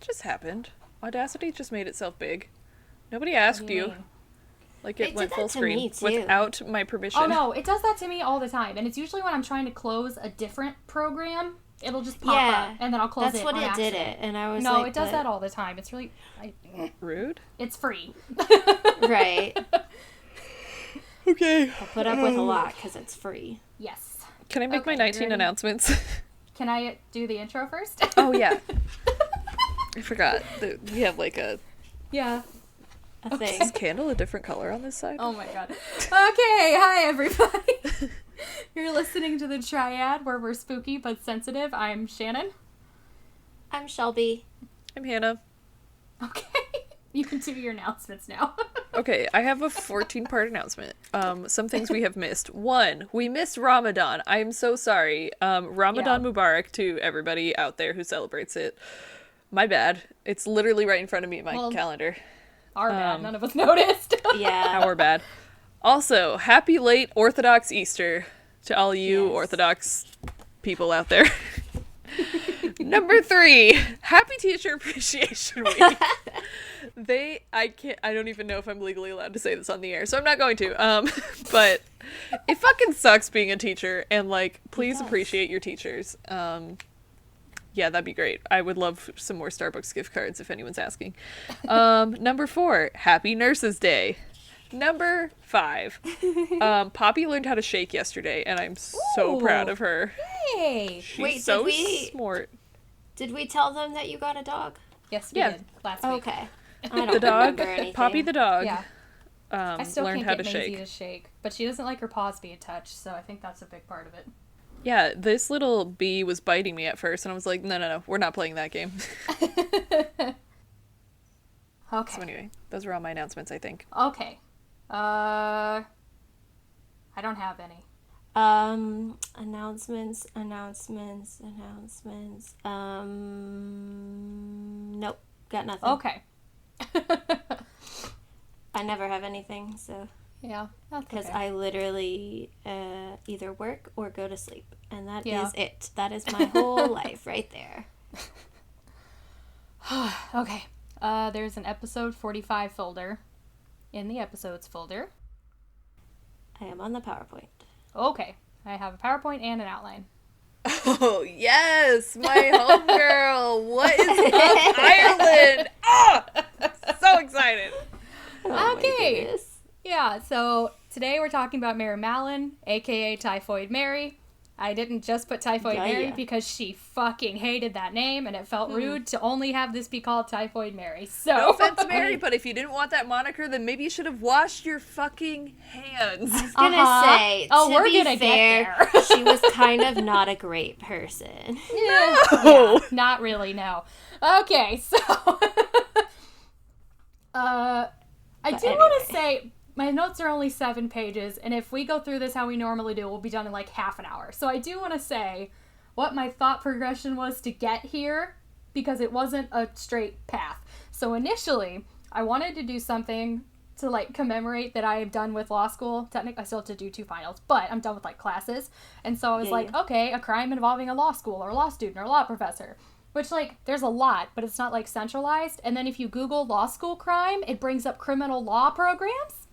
just happened. Audacity just made itself big. Nobody asked you. Mean? Like, it went did full that to screen me, too. without my permission. Oh, no, it does that to me all the time. And it's usually when I'm trying to close a different program, it'll just pop up, and then I'll close it. That's what on it accident. did it, and I was No, like, it does that all the time. It's really... Rude? It's free. Right. Okay. I'll put up with a lot, because it's free. Yes. Can I make my 19 announcements? Can I do the intro first? Oh, yeah. I forgot that we have, like, a... Yeah. A thing. Is this candle a different color on this side? Oh my god. Okay, hi everybody. You're listening to the Triad, where we're spooky but sensitive. I'm Shannon. I'm Shelby. I'm Hannah. Okay. You can do your announcements now. Okay, I have a 14-part announcement. Some things we have missed. 1, we missed Ramadan. I am so sorry. Ramadan Mubarak to everybody out there who celebrates it. My bad. It's literally right in front of me in my calendar. Our bad. None of us noticed. Yeah. Our bad. Also, happy late Orthodox Easter to all you Orthodox people out there. Number 3, happy Teacher Appreciation Week. I don't even know if I'm legally allowed to say this on the air, so I'm not going to. But it fucking sucks being a teacher, and, like, please appreciate your teachers. Yeah, that'd be great. I would love some more Starbucks gift cards if anyone's asking. Number 4, happy Nurses Day. Number 5, Poppy learned how to shake yesterday, and I'm so proud of her. Hey. She's so smart. Did we tell them that you got a dog? Yes, we did. Last week. Okay. I don't The dog, remember anything. Poppy the dog, Yeah. I still learned can't how get to Maisie shake. to shake, but she doesn't like her paws being touched, so I think that's a big part of it. Yeah, this little bee was biting me at first, and I was like, no, we're not playing that game. Okay. So anyway, those are all my announcements, I think. Okay. I don't have any. Announcements. Nope, got nothing. Okay. I never have anything, so. Yeah, that's Because okay. I literally either work or go to sleep, and that Yeah. is it. That is my whole life right there. Okay. There's an episode 45 folder in the episodes folder. I am on the PowerPoint. Okay. I have a PowerPoint and an outline. Oh, yes! My homegirl! What is up, Ireland? Oh! So excited! Oh Okay. my goodness. Yeah, so today we're talking about Mary Mallon, aka Typhoid Mary. I didn't just put Typhoid Mary because she fucking hated that name and it felt rude to only have this be called Typhoid Mary. So No offense, Mary, but if you didn't want that moniker, then maybe you should have washed your fucking hands. I was gonna say, we're to be gonna fair, get there. she was kind of not a great person. No! Yeah, not really, no. Okay, so I do want to say my notes are only 7 pages, and if we go through this how we normally do, we'll be done in like half an hour. So I do want to say what my thought progression was to get here, because it wasn't a straight path. So initially, I wanted to do something to like commemorate that I am done with law school. Technically, I still have to do 2 finals, but I'm done with like classes. And so I was okay, a crime involving a law school or a law student or a law professor. Which, like, there's a lot, but it's not, like, centralized. And then if you Google law school crime, it brings up criminal law programs,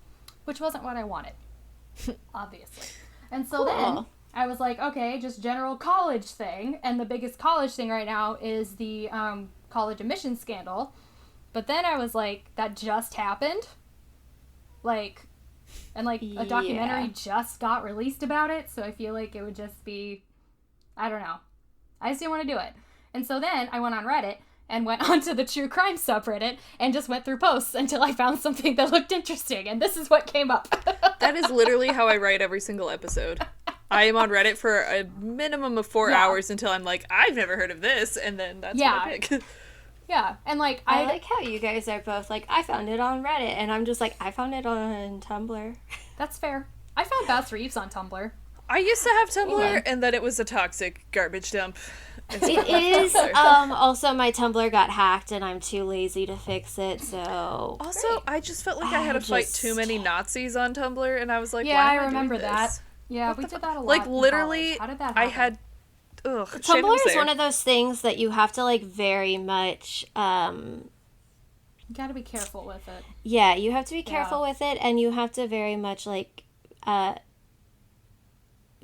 which wasn't what I wanted, obviously. And so then I was like, okay, just general college thing. And the biggest college thing right now is the college admissions scandal. But then I was like, that just happened. Like, and, like, a documentary just got released about it. So I feel like it would just be, I don't know. I just didn't want to do it. And so then I went on Reddit and went onto the true crime subreddit and just went through posts until I found something that looked interesting. And this is what came up. That is literally how I write every single episode. I am on Reddit for a minimum of 4 hours until I'm like, I've never heard of this, and then that's what I pick. Yeah, and like I like how you guys are both like, I found it on Reddit, and I'm just like, I found it on Tumblr. That's fair. I found Bass Reeves on Tumblr. I used to have Tumblr, and then it was a toxic garbage dump. It is. Also, my Tumblr got hacked, and I'm too lazy to fix it. So also, I just felt like I had to fight too many Nazis on Tumblr, and I was like, yeah, why am I remember doing that. this? Yeah, we did that a lot. Like in literally, college. How did that happen? I had Tumblr is one of those things that you have to, like, very much, You gotta be careful with it. yeah, you have to be careful with it, and you have to very much, like,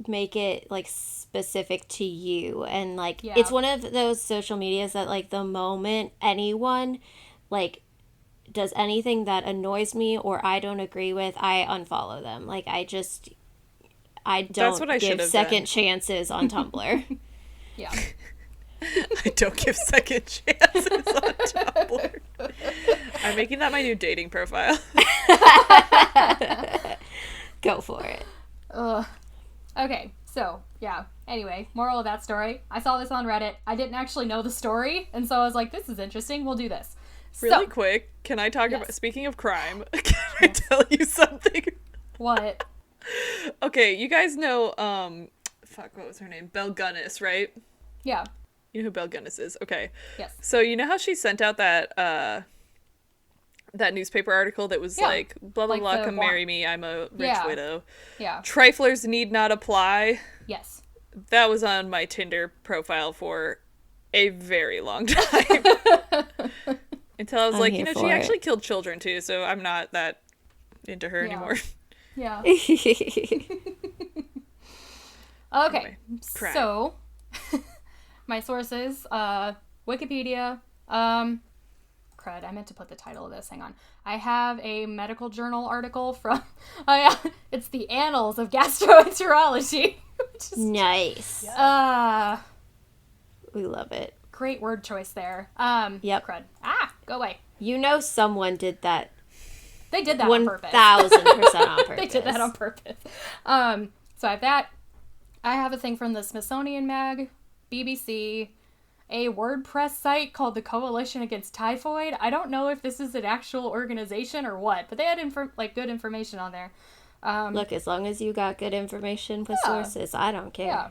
make it, like, specific to you. And, like, it's one of those social medias that, like, the moment anyone, like, does anything that annoys me or I don't agree with, I unfollow them. Like, I don't give second chances on Tumblr. Yeah. I don't give second chances on Tumblr. I'm making that my new dating profile. Go for it. Okay, so, yeah. Anyway, moral of that story. I saw this on Reddit. I didn't actually know the story, and so I was like, this is interesting. We'll do this. Really quick, can I talk about, speaking of crime, can I tell you something? What? Okay, you guys know, what was her name? Belle Gunness, right? Yeah. You know who Belle Gunness is? Okay. Yes. So you know how she sent out that newspaper article that was like, blah, blah, blah, come marry me, I'm a rich widow. Yeah. Triflers need not apply. Yes. That was on my Tinder profile for a very long time. Until I was like, you know, she actually killed children too, so I'm not that into her anymore. Yeah. Anyway, so my sources, Wikipedia, crud, I meant to put the title of this, hang on. I have a medical journal article from, it's the Annals of Gastroenterology. Nice. We love it. Great word choice there. Yep. Crud. Go away. You know someone did that. They did that on purpose. 1,000% on purpose. They did that on purpose. So I have that. I have a thing from the Smithsonian Mag, BBC, a WordPress site called the Coalition Against Typhoid. I don't know if this is an actual organization or what, but they had good information on there. Look, as long as you got good information with sources, I don't care. Yeah.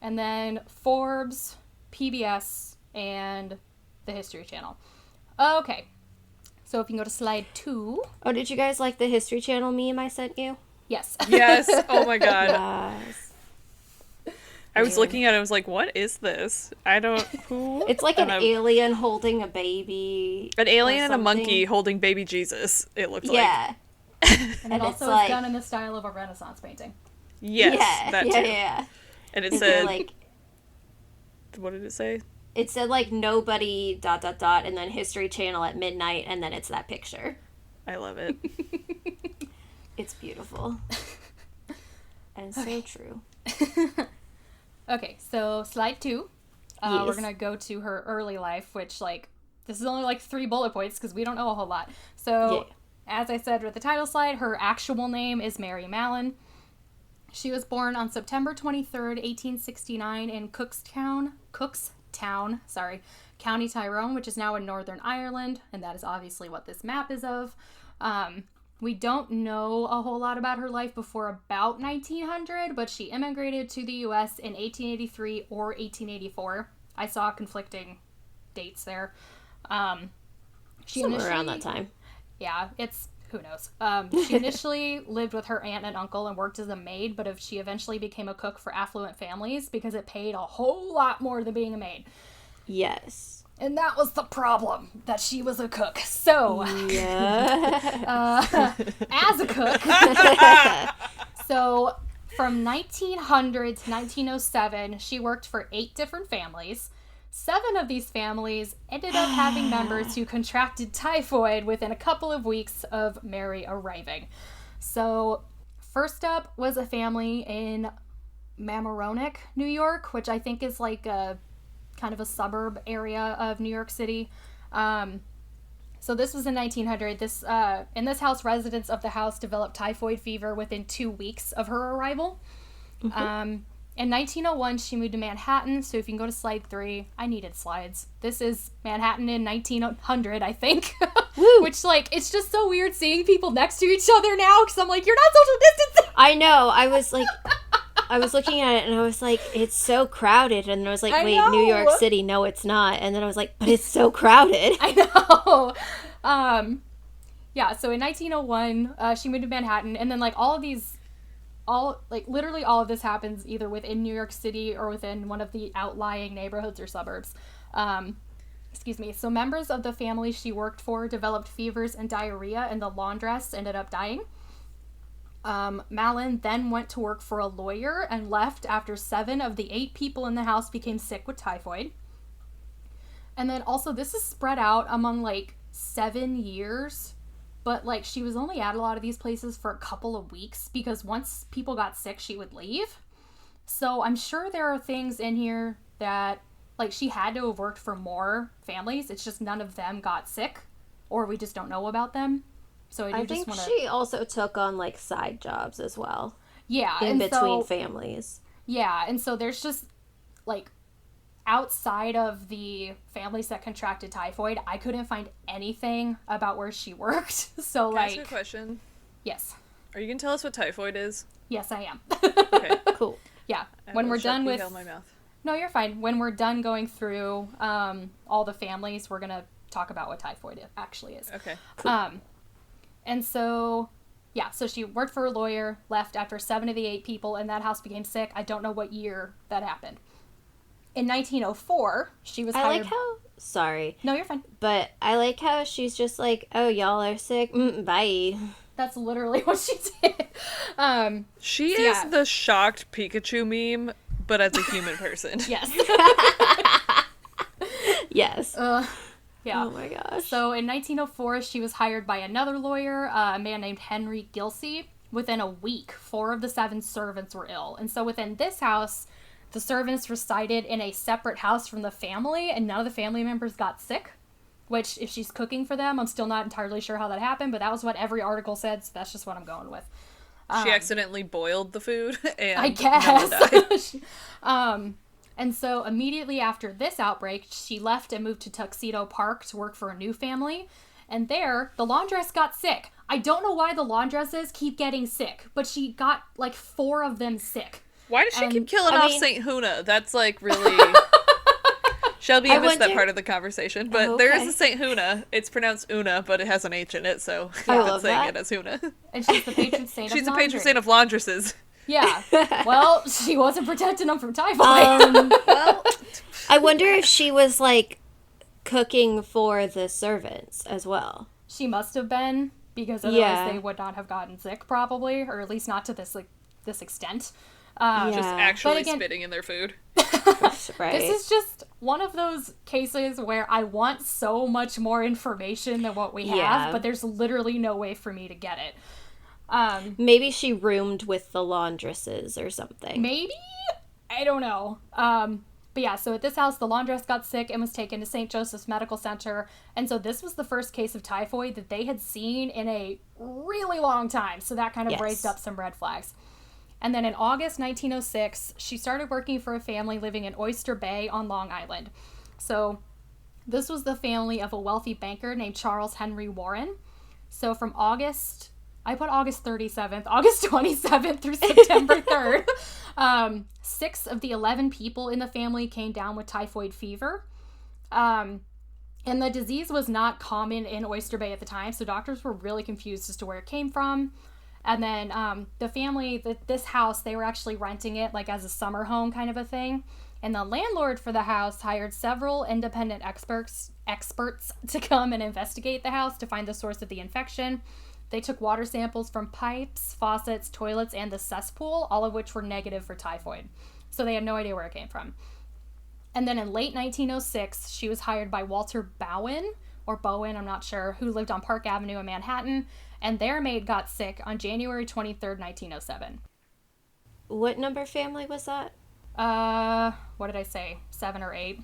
And then Forbes, PBS, and the History Channel. Okay. So if you can go to slide 2. Oh, did you guys like the History Channel meme I sent you? Yes. Yes. Oh my god. Yes. I was looking at it, I was like, what is this? Who? It's like an alien holding a baby. An alien and a monkey holding baby Jesus, it looked like. Yeah. And it also is done in the style of a Renaissance painting. Yes, that too. Yeah. And it said, what did it say? It said, like, nobody, ... and then History Channel at midnight, and then it's that picture. I love it. It's beautiful. And so true. Okay, so slide 2. We're going to go to her early life, which, like, this is only, like, 3 bullet points because we don't know a whole lot. So, as I said with the title slide, her actual name is Mary Mallon. She was born on September 23rd, 1869 in Cookstown, County Tyrone, which is now in Northern Ireland, and that is obviously what this map is of. We don't know a whole lot about her life before about 1900, but she immigrated to the U.S. in 1883 or 1884. I saw conflicting dates there. Somewhere around that time. Yeah, who knows. She initially lived with her aunt and uncle and worked as a maid, but she eventually became a cook for affluent families because it paid a whole lot more than being a maid. Yes. And that was the problem, that she was a cook. So, as a cook, so from 1900 to 1907, she worked for 8 different families. 7 of these families ended up having members who contracted typhoid within a couple of weeks of Mary arriving. So, first up was a family in Mamaroneck, New York, which I think is like a kind of a suburb area of New York City. So this was in 1900. In this house, residents of the house developed typhoid fever within 2 weeks of her arrival. Mm-hmm. In 1901, she moved to Manhattan. So if you can go to slide 3, I needed slides. This is Manhattan in 1900, I think. Which, like, it's just so weird seeing people next to each other now, because I'm like, you're not social distancing. I know. I was like, I was looking at it and I was like, it's so crowded. And I was like, wait, New York City, no, it's not. And then I was like, but it's so crowded. I know. Yeah, so in 1901, she moved to Manhattan, and then, like, all of these literally all of this happens either within New York City or within one of the outlying neighborhoods or suburbs. So members of the family she worked for developed fevers and diarrhea, and the laundress ended up dying. Mallon then went to work for a lawyer and left after 7 of the 8 people in the house became sick with typhoid. And then also, this is spread out among 7 years, but she was only at a lot of these places for a couple of weeks, because once people got sick, she would leave. So I'm sure there are things in here that she had to have worked for more families. It's just none of them got sick, or we just don't know about them. So I think she also took on side jobs as well. Yeah, in between families. Yeah, and so there's just outside of the families that contracted typhoid, I couldn't find anything about where she worked. So Can I ask you a question? Yes. Are you gonna tell us what typhoid is? Yes, I am. Okay, cool. Yeah, when we're done with my mouth. No, you're fine. When we're done going through all the families, we're gonna talk about what typhoid actually is. Okay. Cool. And so, so she worked for a lawyer, left after 7 of the 8 people in that house became sick. I don't know what year that happened. In 1904, she was hired... Sorry. No, you're fine. But I like how she's just oh, y'all are sick? Bye. That's literally what she did. She is the shocked Pikachu meme, but as a human person. Yes. Yes. Yeah. Oh my gosh. So in 1904, she was hired by another lawyer, a man named Henry Gilsey. Within a week, 4 of the 7 servants were ill. And so within this house, the servants resided in a separate house from the family, and none of the family members got sick. Which, if she's cooking for them, I'm still not entirely sure how that happened, but that was what every article said, so that's just what I'm going with. She accidentally boiled the food, and I guess. died. And so immediately after this outbreak, she left and moved to Tuxedo Park to work for a new family. And there, the laundress got sick. I don't know why the laundresses keep getting sick, but she got 4 of them sick. Why does she keep killing off Saint Huna? That's really... Shelby missed that part of the conversation, but there is a Saint Huna. It's pronounced Una, but it has an H in it, so I keep saying it as Huna. And she's the patron saint of She's the patron saint of laundresses. Yeah. Well, she wasn't protecting them from typhoid. Well, I wonder if she was cooking for the servants as well. She must have been, because otherwise they would not have gotten sick, probably, or at least not to this extent. Just actually spitting in their food. Right. This is just one of those cases where I want so much more information than what we have, but there's literally no way for me to get it. Maybe she roomed with the laundresses or something. Maybe? I don't know. But yeah, so at this house, the laundress got sick and was taken to St. Joseph's Medical Center. And so this was the first case of typhoid that they had seen in a really long time. So that kind of raised up some red flags. And then in August 1906, she started working for a family living in Oyster Bay on Long Island. So this was the family of a wealthy banker named Charles Henry Warren. So from August 27th through September 3rd, 6 of the 11 people in the family came down with typhoid fever. And the disease was not common in Oyster Bay at the time, so doctors were really confused as to where it came from. And then the family, this house, they were actually renting it as a summer home kind of a thing. And the landlord for the house hired several independent experts to come and investigate the house to find the source of the infection. They took water samples from pipes, faucets, toilets, and the cesspool, all of which were negative for typhoid. So they had no idea where it came from. And then in late 1906, she was hired by Walter Bowen, or Bowen, I'm not sure, who lived on Park Avenue in Manhattan, and their maid got sick on January 23rd, 1907. What number family was that? What did I say? 7 or 8?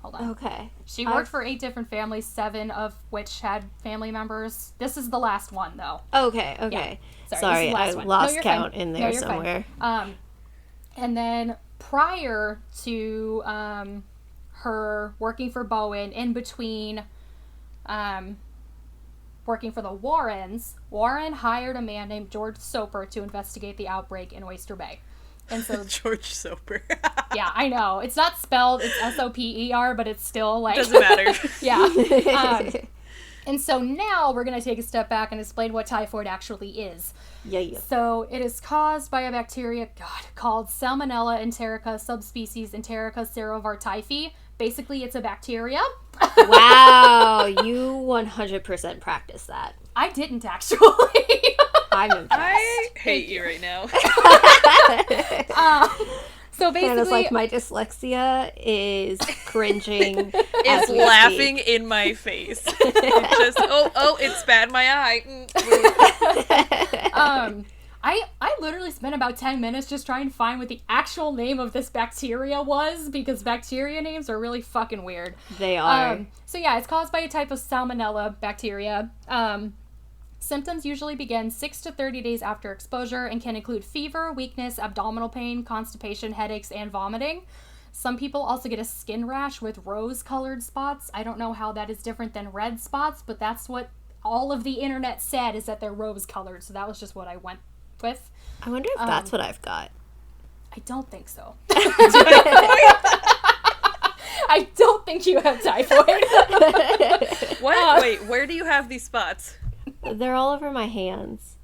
Hold on. Okay. She worked for 8 different families, 7 of which had family members. This is the last one, though. Okay. Yeah. Sorry, I lost count in there somewhere. And then prior to her working for Bowen, in between working for the Warrens, Warren hired a man named George Soper to investigate the outbreak in Oyster Bay. And so George Soper. Yeah, I know. It's not spelled, it's Soper, but it's still doesn't matter. Yeah. And so now we're going to take a step back and explain what typhoid actually is. Yeah. So it is caused by a bacteria, called Salmonella enterica, subspecies Enterica serovartyphi. Basically, it's a bacteria. Wow, you 100% practice that. I didn't actually. I'm impressed. I hate you right now. So basically, Hannah's like, my dyslexia is cringing. It's laughing in my face. It's just, it spat in my eye. I literally spent about 10 minutes just trying to find what the actual name of this bacteria was, because bacteria names are really fucking weird. They are. So yeah, it's caused by a type of Salmonella bacteria. Symptoms usually begin 6 to 30 days after exposure and can include fever, weakness, abdominal pain, constipation, headaches, and vomiting. Some people also get a skin rash with rose-colored spots. I don't know how that is different than red spots, but that's what all of the internet said, is that they're rose-colored. So that was just what I went with. I wonder if that's what I've got. I don't think so. I don't think you have typhoid. What? Wait, where do you have these spots? They're all over my hands.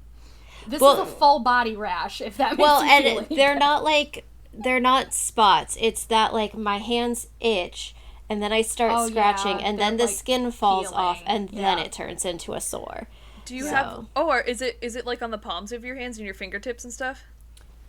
This is a full body rash, if that makes Well, you and feel any they're better. they're not spots. It's that, like, my hands itch, and then I start scratching, and then the skin falls off, and then it turns into a sore. Do you have... Oh, or is it like on the palms of your hands and your fingertips and stuff?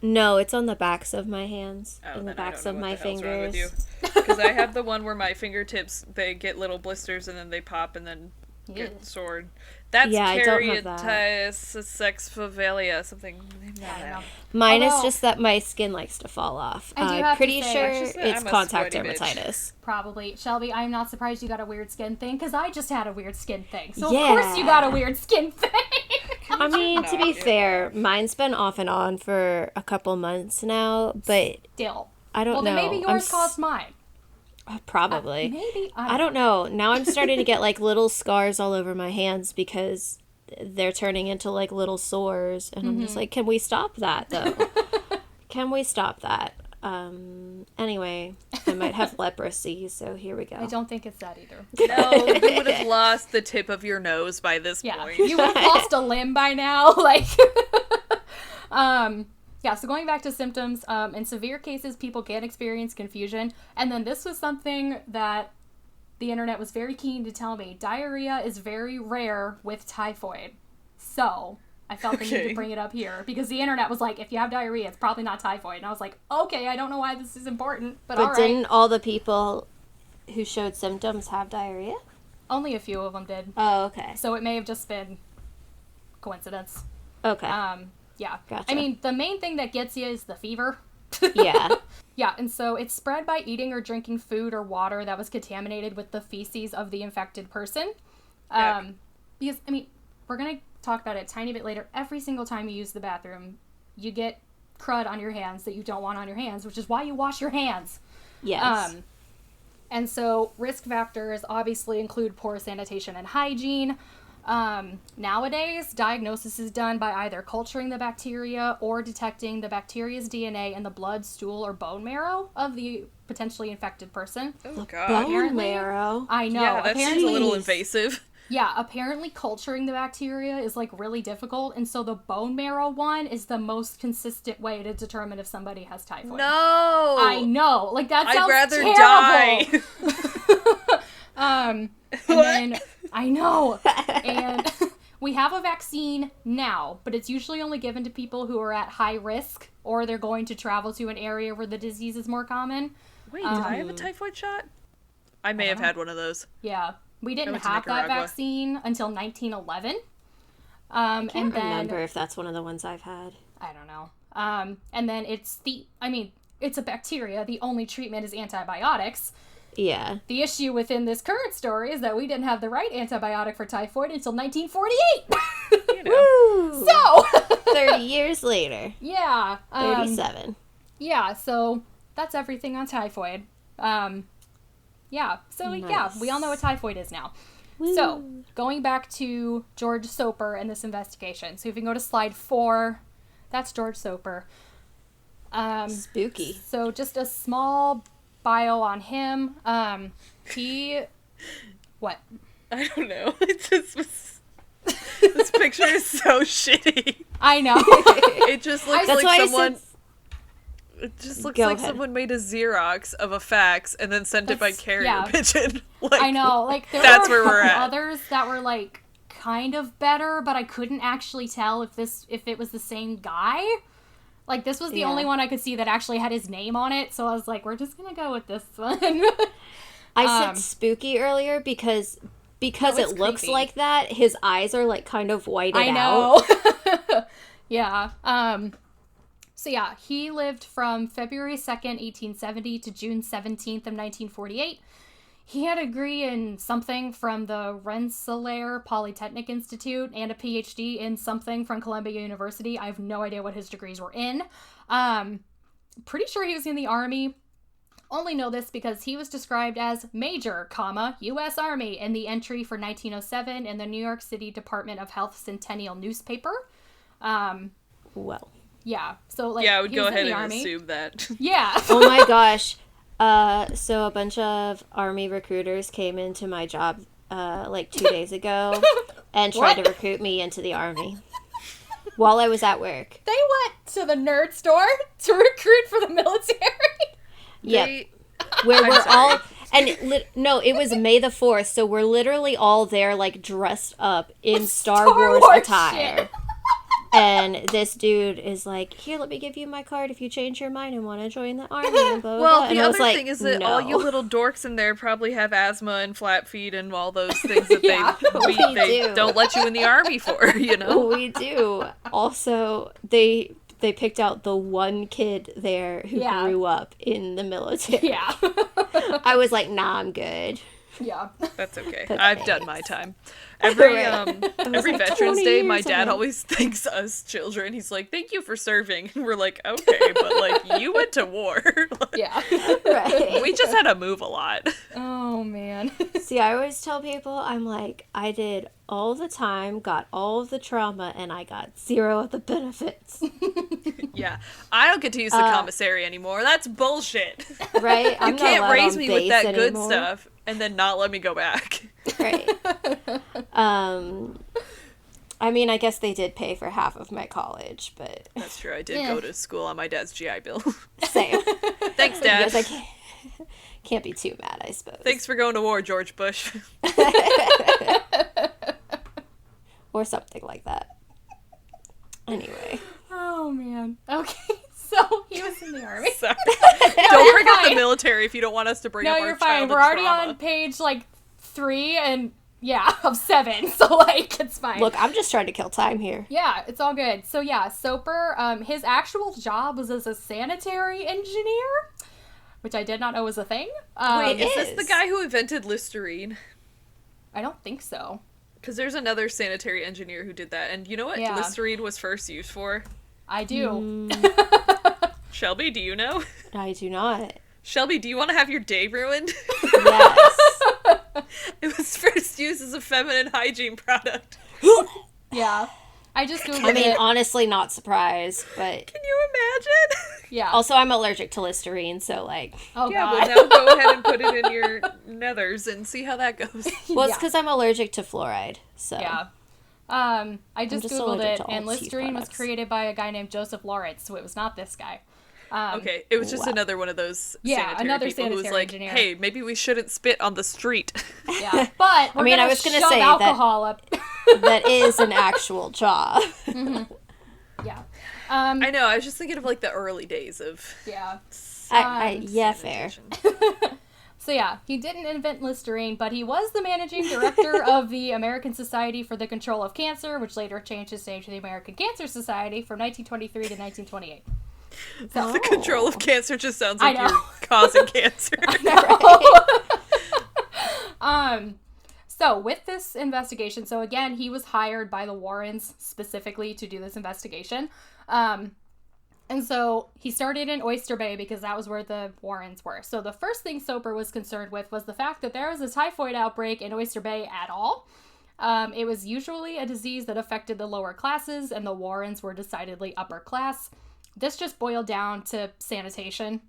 No, it's on the backs of my hands, and the then I backs don't of know my what the hell's wrong with fingers. Because I have the one where my fingertips, they get little blisters and then they pop and then get sored. That's Yeah, I don't have that. Caryopsisexphalia, something. I don't know. Mine is Although- just that my skin likes to fall off. I do I'm have to pretty say- sure Let's just say it's I'm a contact sweaty bitch. dermatitis. Probably. Shelby, I'm not surprised you got a weird skin thing, because I just had a weird skin thing. So Yeah. of course you got a weird skin thing. I mean, to be Not fair, mine's been off and on for a couple months now, but Still. I don't Well, know. then maybe yours caused mine. Probably. Maybe. I don't know. Now I'm starting to get, like, little scars all over my hands because they're turning into, like, little sores. And I'm just like, can we stop that, though? Can we stop that? Anyway, I might have leprosy, so here we go. I don't think it's that either. No, you would have lost the tip of your nose by this Yeah. point. You would have lost a limb by now. Like, yeah, so going back to symptoms, in severe cases, people can experience confusion. And then this was something that the internet was very keen to tell me. Diarrhea is very rare with typhoid. So I felt the need to bring it up here because the internet was like, if you have diarrhea, it's probably not typhoid. And I was like, okay, I don't know why this is important, but all right. didn't all the people who showed symptoms have diarrhea? Only a few of them did. Oh, okay. So it may have just been coincidence. Okay. Yeah. Gotcha. I mean, the main thing that gets you is the fever. Yeah. Yeah, and so it's spread by eating or drinking food or water that was contaminated with the feces of the infected person. Because, I mean, we're going to talk about it a tiny bit later. Every single time you use the bathroom, you get crud on your hands that you don't want on your hands, which is why you wash your hands. Yes. And so risk factors obviously include poor sanitation and hygiene. Nowadays, diagnosis is done by either culturing the bacteria or detecting the bacteria's DNA in the blood, stool, or bone marrow of the potentially infected person. Oh, God. Bone marrow. I know. Yeah, that seems apparently, a little invasive. Yeah, apparently culturing the bacteria is like really difficult, and so the bone marrow one is the most consistent way to determine if somebody has typhoid. No! I know. Like, that sounds I'd rather terrible. die. And then I know. And we have a vaccine now, but it's usually only given to people who are at high risk or they're going to travel to an area where the disease is more common. Wait, did I have a typhoid shot? I may have had one of those. Yeah. We didn't went to have that Nicaragua. vaccine until 1911. I can't remember if that's one of the ones I've had. I don't know. And then it's a bacteria. The only treatment is antibiotics. Yeah. The issue within this current story is that we didn't have the right antibiotic for typhoid until 1948. You know. Woo! So, 30 years later. yeah. 37. Yeah, so that's everything on typhoid. Yeah, so yeah, we all know what typhoid is now. Woo. So, going back to George Soper and this investigation. So if you can go to slide 4, that's George Soper. Spooky. So just a small bio on him. What? I don't know. It just was... This picture is so shitty. I know. It just looks That's like why someone... It just looks Go like ahead. someone made a Xerox of a fax and then sent it by carrier yeah. pigeon. Like, I know. Like, there that's were where we're a couple at. others that were, like, kind of better, but I couldn't actually tell if it was the same guy. Like, this was the only one I could see that actually had his name on it, so I was like, we're just gonna go with this one. I said spooky earlier because it looks creepy. like that. His eyes are like kind of whited I out. know. Yeah. So yeah, he lived from February 2nd, 1870 to June 17th of 1948. He had a degree in something from the Rensselaer Polytechnic Institute and a PhD in something from Columbia University. I have no idea what his degrees were in. Pretty sure he was in the Army. Only know this because he was described as Major, U.S. Army in the entry for 1907 in the New York City Department of Health Centennial newspaper. Well. Yeah, so like yeah, I would he go was in ahead the and Army. assume that. Yeah. Oh my gosh. So a bunch of Army recruiters came into my job like 2 days ago and tried to recruit me into the Army while I was at work. They went to the nerd store to recruit for the military. Yep. Where we're all... And no, it was May the 4th, so we're literally all there, like, dressed up in Star Wars attire. Shit. And this dude is like, here, let me give you my card if you change your mind and want to join the army. And blah, blah, Well, blah. And the I was other like, thing is that no. all you little dorks in there probably have asthma and flat feet and all those things that Yeah. We they do. don't let you in the army for, you know? We do. Also, they picked out the one kid there who Yeah. grew up in the military. Yeah. I was like, nah, I'm good. Yeah. That's okay. But I've done my time. Every every like, Veterans 20 Day, my years dad ago. always thanks us children. He's like, "Thank you for serving." And we're like, "Okay, but like you went to war. Like, Yeah. Right. we just had to move a lot." Oh man. See, I always tell people, I'm like, I did all the time, got all of the trauma, and I got zero of the benefits. Yeah, I don't get to use the commissary anymore. That's bullshit. Right? I'm You can't not raise allowed me on with that base good anymore. stuff and then not let me go back. Right. I mean, I guess they did pay for half of my college, but That's true. I did Yeah. go to school on my dad's GI Bill. same. Thanks, Dad. Because I can't be too mad, I suppose. Thanks for going to war, George Bush. Or something like that. Anyway. Oh man. Okay. So he was in the army. Sorry. Don't bring up the fine. military if you don't want us to bring No, up you're our fine. childhood We're already trauma. on page like 3 and yeah, of 7. So like it's fine. Look, I'm just trying to kill time here. Yeah, it's all good. So yeah, Soper, his actual job was as a sanitary engineer, which I did not know was a thing. Wait, is It this the is. guy who invented Listerine? I don't think so. Because there's another sanitary engineer who did that. And you know what Yeah. Listerine was first used for? I do. Shelby, do you know? I do not. Shelby, do you want to have your day ruined? Yes. It was first used as a feminine hygiene product. Yeah. I just googled I mean, it. honestly, not surprised, but Can you imagine? Yeah. also I'm allergic to Listerine, so like, Oh Yeah, god. well now go ahead and put it in your nethers and see how that goes. well, it's Yeah. because I'm allergic to fluoride, so. Yeah. I just just googled allergic it, to all and teeth Listerine was products. created by a guy named Joseph Lawrence, so it was not this guy. Okay, it was just Wow. another one of those Yeah, sanitary another people who was sanitary like, engineer. hey, maybe we shouldn't spit on the street. Yeah. But we're mean, I gonna was gonna shove say that- alcohol up. That is an actual job. Yeah. I know, I was just thinking of like the early days of Yeah. Yeah, fair. sanitation. So yeah, he didn't invent Listerine, but he was the managing director of the American Society for the Control of Cancer, which later changed its name to the American Cancer Society from 1923 to 1928. So, The control of cancer just sounds I like know. you're causing cancer. So with this investigation, so again, he was hired by the Warrens specifically to do this investigation. And so he started in Oyster Bay because that was where the Warrens were. So the first thing Soper was concerned with was the fact that there was a typhoid outbreak in Oyster Bay at all. It was usually a disease that affected the lower classes, and the Warrens were decidedly upper class. This just boiled down to sanitation.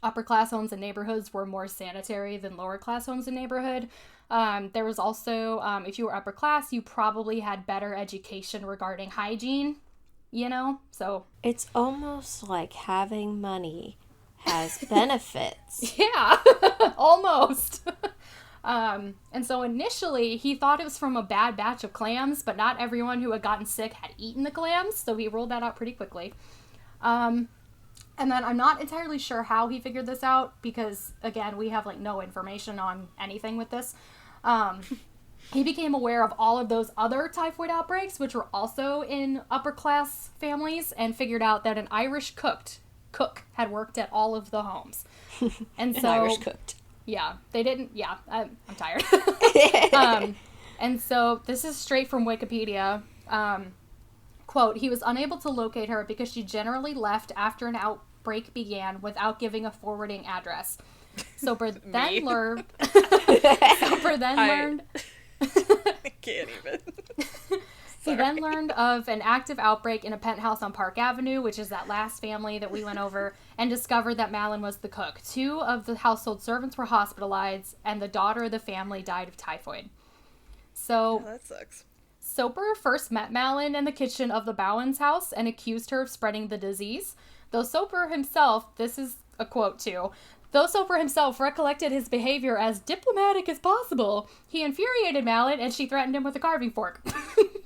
upper class homes and neighborhoods were more sanitary than lower class homes and neighborhood. There was also, if you were upper class, you probably had better education regarding hygiene, you know? So it's almost like having money has benefits. yeah, almost. And so initially he thought it was from a bad batch of clams, but not everyone who had gotten sick had eaten the clams, so he ruled that out pretty quickly. And then I'm not entirely sure how he figured this out because, again, we have, like, no information on anything with this. He became aware of all of those other typhoid outbreaks, which were also in upper-class families, and figured out that an Irish cook had worked at all of the homes. And so... An Irish cooked. Yeah, they didn't... Yeah, I'm tired. And so this is straight from Wikipedia. Quote, he was unable to locate her because she generally left after an outbreak began without giving a forwarding address. Soper then learned... I can't even. He then learned of an active outbreak in a penthouse on Park Avenue, which is that last family that we went over, and discovered that Mallon was the cook. 2 of the household servants were hospitalized, and the daughter of the family died of typhoid. So... Oh, that sucks. Soper first met Mallon in the kitchen of the Bowen's house and accused her of spreading the disease. Though Soper himself, this is a quote too, though Soper himself recollected his behavior as diplomatic as possible, he infuriated Mallon and she threatened him with a carving fork.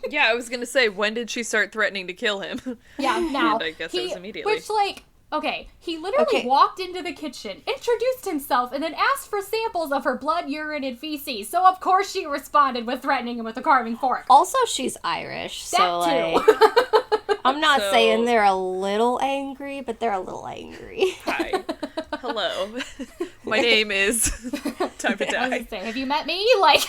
Yeah, I was gonna say, when did she start threatening to kill him? Yeah, now. And I guess it was immediately. Which, like, okay, he literally walked into the kitchen, introduced himself, and then asked for samples of her blood, urine, and feces. So, of course, she responded with threatening him with a carving fork. Also, she's Irish, That so, too. like, I'm not saying they're a little angry, but they're a little angry. Hi. Hello. My name is... Time to I was die. gonna say, have you met me? Like...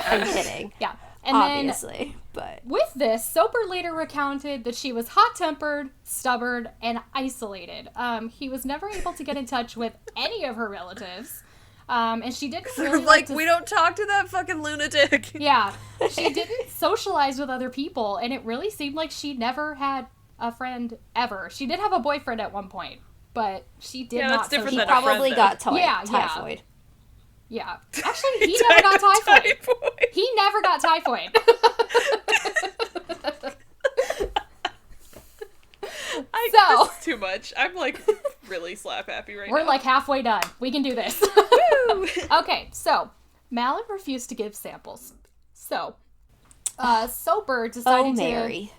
I'm kidding. Yeah. And Obviously, but... With this, Soper later recounted that she was hot-tempered, stubborn, and isolated. He was never able to get in touch with any of her relatives. And she didn't really like we don't talk to that fucking lunatic. Yeah. She didn't socialize with other people, and it really seemed like she never had a friend ever. She did have a boyfriend at one point, but she did not. That's different He than probably a friend, got Yeah, typhoid. Yeah. Actually, he never got typhoid. He never got typhoid. This is too much. I'm like really slap happy right now. We're like halfway done. We can do this. Okay, so Mallon refused to give samples. So Soper decided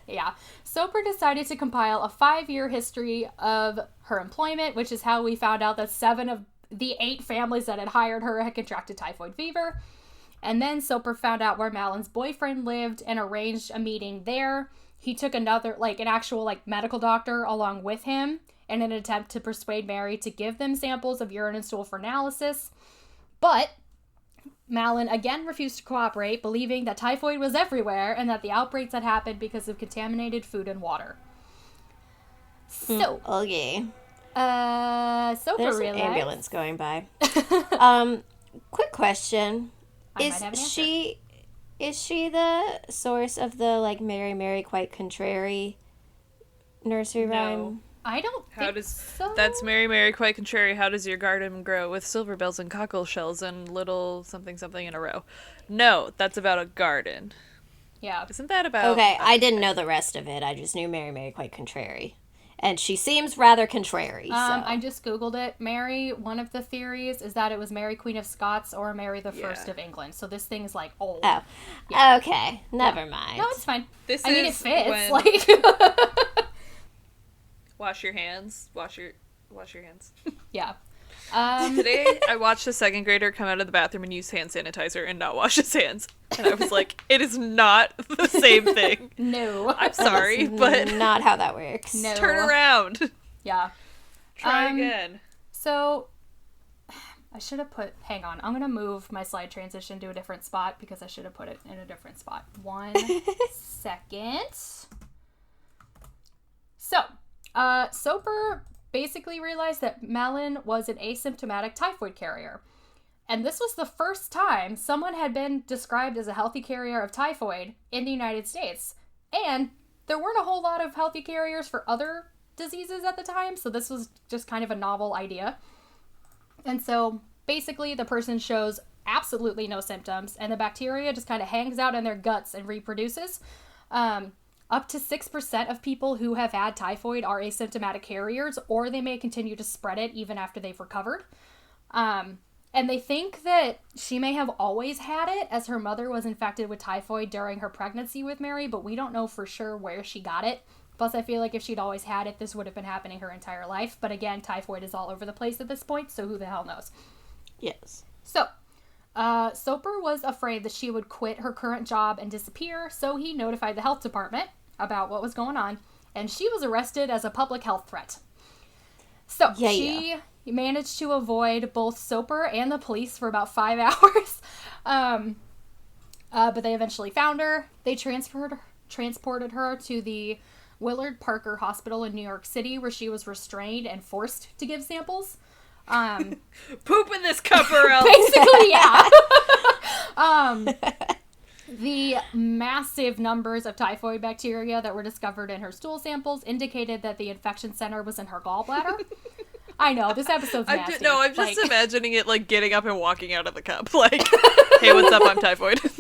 Soper decided to compile a 5-year history of her employment, which is how we found out that 7 of the 8 families that had hired her had contracted typhoid fever. And then Soper found out where Mallon's boyfriend lived and arranged a meeting there. He took another, like, an actual, like, medical doctor along with him in an attempt to persuade Mary to give them samples of urine and stool for analysis. But Mallon again refused to cooperate, believing that typhoid was everywhere and that the outbreaks had happened because of contaminated food and water. So, Okay. Soper There's realized... an ambulance going by. Quick question. Is she the source of the, like, Mary quite contrary nursery rhyme? I don't think so. That's Mary quite contrary. How does your garden grow with silver bells and cockle shells and little something something in a row? No, that's about a garden. Yeah. Isn't that about... Okay, I didn't know the rest of it. I just knew Mary quite contrary. And she seems rather contrary, so. I just Googled it. Mary, one of the theories is that it was Mary Queen of Scots or Mary the First of England. So this thing is, like, old. Oh. Yeah. Okay. Never mind. No, it's fine. It fits. when... Like... Wash your hands. Wash your hands. Yeah. Today, I watched a 2nd grader come out of the bathroom and use hand sanitizer and not wash his hands. And I was like, it is not the same thing. No. I'm sorry, but... not how that works. No. Turn around. Yeah. Try again. So, I should have put... Hang on. I'm going to move my slide transition to a different spot because I should have put it in a different spot. 1 second. So, Soper basically realized that Mallon was an asymptomatic typhoid carrier. And this was the first time someone had been described as a healthy carrier of typhoid in the United States. And there weren't a whole lot of healthy carriers for other diseases at the time, so this was just kind of a novel idea. And so basically the person shows absolutely no symptoms, and the bacteria just kind of hangs out in their guts and reproduces. Up to 6% of people who have had typhoid are asymptomatic carriers, or they may continue to spread it even after they've recovered. And they think that she may have always had it, as her mother was infected with typhoid during her pregnancy with Mary, but we don't know for sure where she got it. Plus, I feel like if she'd always had it, this would have been happening her entire life. But again, typhoid is all over the place at this point, so who the hell knows? Yes. So, Soper was afraid that she would quit her current job and disappear, so he notified the health department about what was going on, and she was arrested as a public health threat. So, she managed to avoid both Soper and the police for about 5 hours, but they eventually found her. They transported her to the Willard Parker Hospital in New York City, where she was restrained and forced to give samples. Poop in this cup or else. Basically, yeah. The massive numbers of typhoid bacteria that were discovered in her stool samples indicated that the infection center was in her gallbladder. I know, this episode's nasty. I'm just imagining it, like, getting up and walking out of the cup. Like, hey, what's up? I'm typhoid. It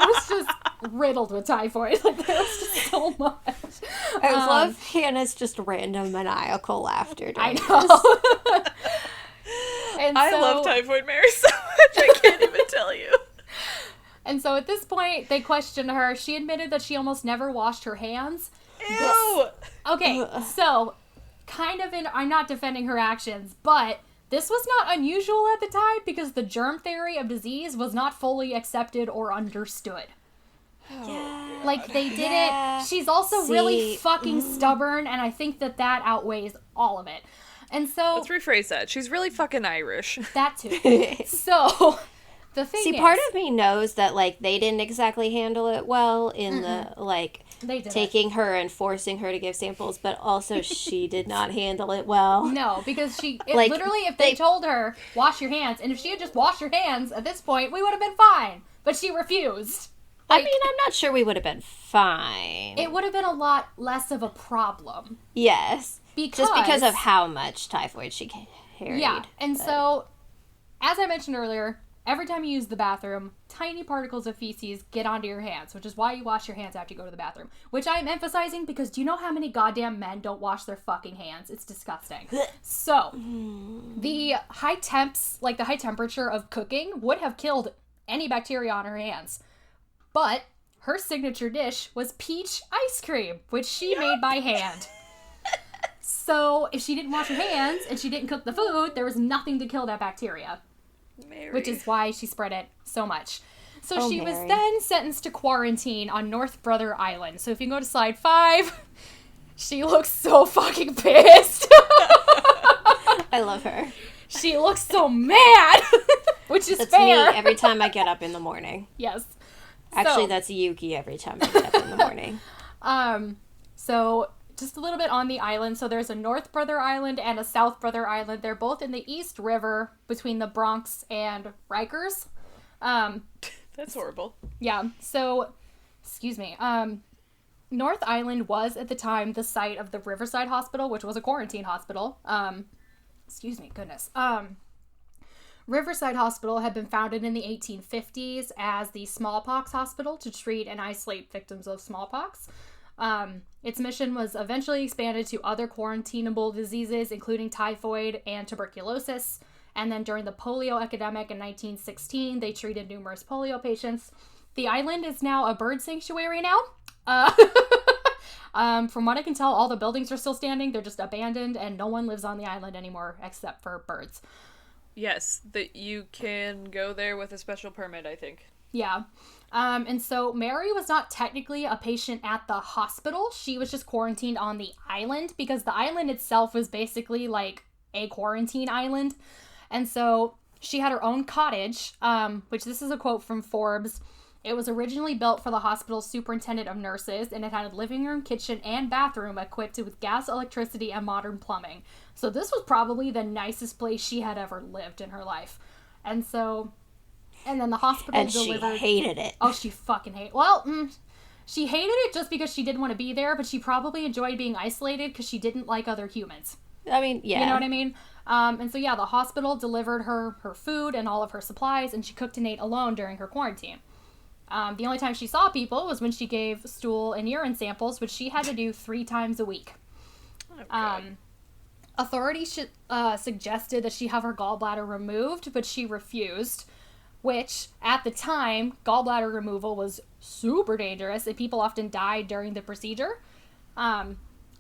was just riddled with typhoid. Like, there was just so much. I love Hannah's just random maniacal laughter. I know. And I love Typhoid Mary so much, I can't even tell you. And so at this point, they questioned her. She admitted that she almost never washed her hands. Ew! Okay, so, I'm not defending her actions, but this was not unusual at the time because the germ theory of disease was not fully accepted or understood. Yeah. Like, they didn't... She's also really fucking stubborn, and I think that outweighs all of it. And so... Let's rephrase that. She's really fucking Irish. That too. So, the thing is... part of me knows that, like, they didn't exactly handle it well in the, like... They did taking her and forcing her to give samples, but also she did not handle it well. No, because literally, if they told her, wash your hands, and if she had just washed her hands at this point, we would have been fine. But she refused. Like, I mean, I'm not sure we would have been fine. It would have been a lot less of a problem. Yes. Just because of how much typhoid she carried. Yeah, and so, as I mentioned earlier, every time you use the bathroom, tiny particles of feces get onto your hands, which is why you wash your hands after you go to the bathroom. Which I'm emphasizing because do you know how many goddamn men don't wash their fucking hands? It's disgusting. So, the high temperature of cooking would have killed any bacteria on her hands. But her signature dish was peach ice cream, which she made by hand. So, if she didn't wash her hands and she didn't cook the food, there was nothing to kill that bacteria. Mary. Which is why she spread it so much. So she was then sentenced to quarantine on North Brother Island. So if you go to slide 5, she looks so fucking pissed. I love her. She looks so mad, which is That's fair. me every time I get up in the morning. Yes. Actually, that's Yuki every time I get up in the morning. So just a little bit on the island. So there's a North Brother Island and a South Brother Island. They're both in the East River between the Bronx and Rikers. That's horrible. Yeah. So, excuse me. North Island was at the time the site of the Riverside Hospital, which was a quarantine hospital. Excuse me, goodness. Riverside Hospital had been founded in the 1850s as the smallpox hospital to treat and isolate victims of smallpox. Its mission was eventually expanded to other quarantinable diseases, including typhoid and tuberculosis. And then during the polio epidemic in 1916, they treated numerous polio patients. The island is now a bird sanctuary now. From what I can tell, all the buildings are still standing. They're just abandoned, and no one lives on the island anymore except for birds. Yes, that you can go there with a special permit, I think. Yeah. And so Mary was not technically a patient at the hospital. She was just quarantined on the island because the island itself was basically like a quarantine island. And so she had her own cottage, which this is a quote from Forbes. It was originally built for the hospital's superintendent of nurses, and it had a living room, kitchen, and bathroom equipped with gas, electricity, and modern plumbing. So this was probably the nicest place she had ever lived in her life. And so... And then the hospital delivered... she hated it. Oh, she fucking hated... Well, She hated it just because she didn't want to be there, but she probably enjoyed being isolated because she didn't like other humans. I mean, yeah. You know what I mean? And so, yeah, the hospital delivered her food and all of her supplies, and she cooked and ate alone during her quarantine. The only time she saw people was when she gave stool and urine samples, which she had to do 3 times a week. Okay. Authorities suggested that she have her gallbladder removed, but she refused, which, at the time, gallbladder removal was super dangerous, and people often died during the procedure.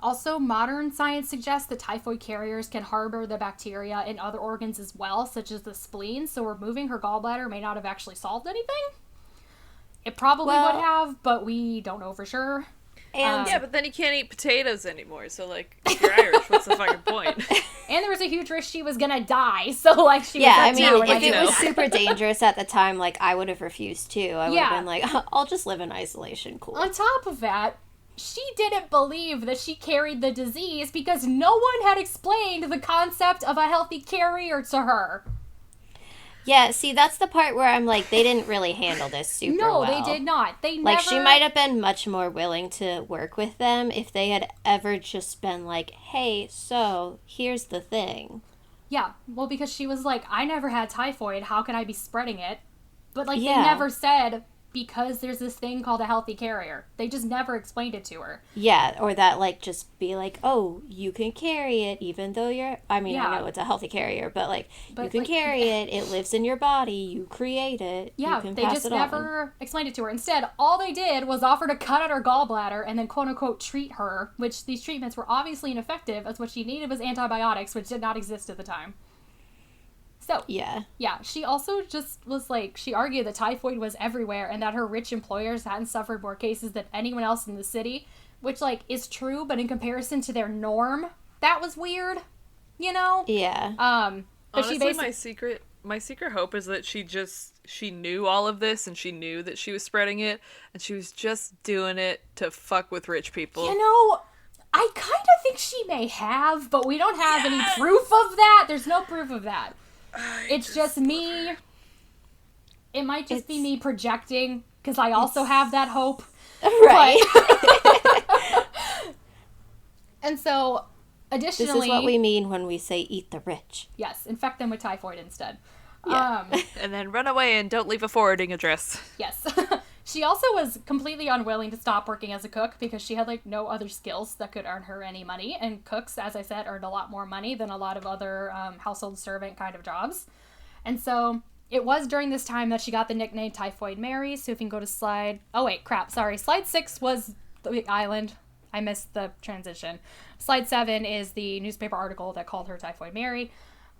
Also, modern science suggests that typhoid carriers can harbor the bacteria in other organs as well, such as the spleen, so removing her gallbladder may not have actually solved anything. It probably would have, but we don't know for sure. And yeah, but then you can't eat potatoes anymore, so, like, if you're Irish, what's the fucking point? And there was a huge risk she was gonna die, so, like, she was I mean, too, if it was super dangerous at the time, like, I would have refused too. I would have been like, I'll just live in isolation, cool. On top of that, she didn't believe that she carried the disease because no one had explained the concept of a healthy carrier to her. Yeah, see, that's the part where I'm like, they didn't really handle this super well. No, they did not. They never... Like, she might have been much more willing to work with them if they had ever just been like, hey, so, here's the thing. Yeah, well, because she was like, I never had typhoid, how can I be spreading it? But, like, they never said, because there's this thing called a healthy carrier. They just never explained it to her. Yeah, or that, like, just be like, oh, you can carry it even though you're... I mean, I know it's a healthy carrier, but, like, you can carry it, it lives in your body, you create it, you can they pass just it on. never explained it to her. Instead, all they did was offer to cut out her gallbladder and then quote-unquote treat her, which these treatments were obviously ineffective, as what she needed was antibiotics, which did not exist at the time. So, yeah, she also just was like, she argued that typhoid was everywhere and that her rich employers hadn't suffered more cases than anyone else in the city, which, like, is true, but in comparison to their norm, that was weird, you know? Yeah. But honestly, my secret hope is that she knew all of this and she knew that she was spreading it and she was just doing it to fuck with rich people. You know, I kind of think she may have, but we don't have any proof of that. There's no proof of that. It's just me. It might just be me projecting, because I also have that hope. Right. And so, additionally... This is what we mean when we say eat the rich. Yes, infect them with typhoid instead. Yeah. And then run away and don't leave a forwarding address. Yes. She also was completely unwilling to stop working as a cook because she had, like, no other skills that could earn her any money. And cooks, as I said, earned a lot more money than a lot of other household servant kind of jobs. And so it was during this time that she got the nickname Typhoid Mary. So if you can go to slide... Oh, wait, crap. Sorry. Slide 6 was the island. I missed the transition. Slide 7 is the newspaper article that called her Typhoid Mary.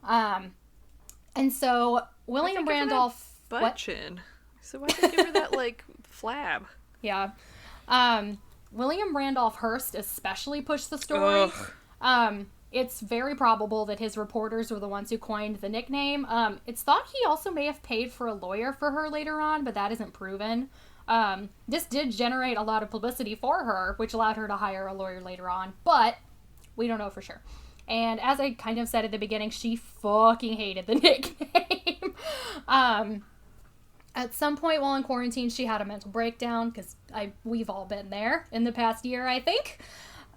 And so William Randolph... Butt chin. So why did you give her that, like, flab? Yeah. William Randolph Hearst especially pushed the story. It's very probable that his reporters were the ones who coined the nickname. It's thought he also may have paid for a lawyer for her later on, but that isn't proven. This did generate a lot of publicity for her, which allowed her to hire a lawyer later on, but we don't know for sure. And as I kind of said at the beginning, she fucking hated the nickname. At some point while in quarantine, she had a mental breakdown, because we've all been there in the past year, I think.